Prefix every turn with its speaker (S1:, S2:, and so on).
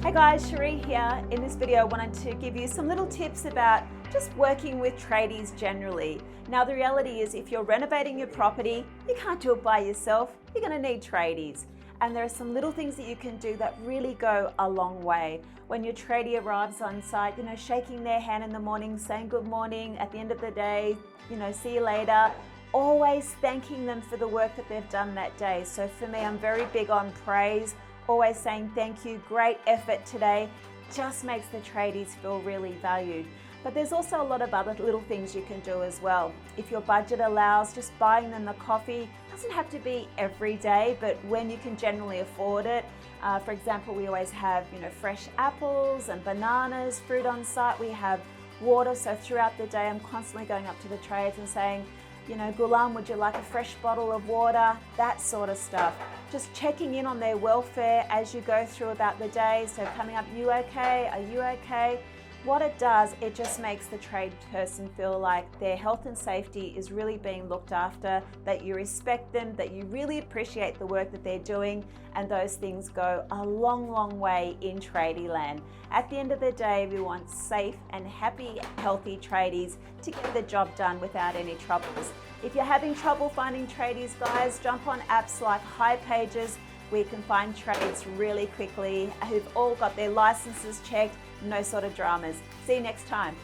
S1: Hey guys, Cherie here. In this video I wanted to give you some little tips about just working with tradies generally. Now the reality is if you're renovating your property, you can't do it by yourself, you're going to need tradies. And there are some little things that you can do that really go a long way. When your tradie arrives on site, shaking their hand in the morning, saying good morning, at the end of the day, see you later. Always thanking them for the work that they've done that day. So for me, I'm very big on praise. Always saying thank you, great effort today, just makes the tradies feel really valued. But there's also a lot of other little things you can do as well. If your budget allows, just buying them the coffee doesn't have to be every day, but when you can generally afford it. For example, we always have fresh apples and bananas, fruit on site. We have water, so throughout the day I'm constantly going up to the trades and saying, Gulam, would you like a fresh bottle of water? That sort of stuff. Just checking in on their welfare as you go through about the day. So coming up, you okay? Are you okay? What it does, it just makes the trade person feel like their health and safety is really being looked after, that you respect them, that you really appreciate the work that they're doing, and those things go a long, long way in tradie land. At the end of the day, we want safe and happy, healthy tradies to get the job done without any troubles. If you're having trouble finding tradies, guys, jump on apps like High Pages, where you can find trades really quickly, who've all got their licenses checked, no sort of dramas. See you next time.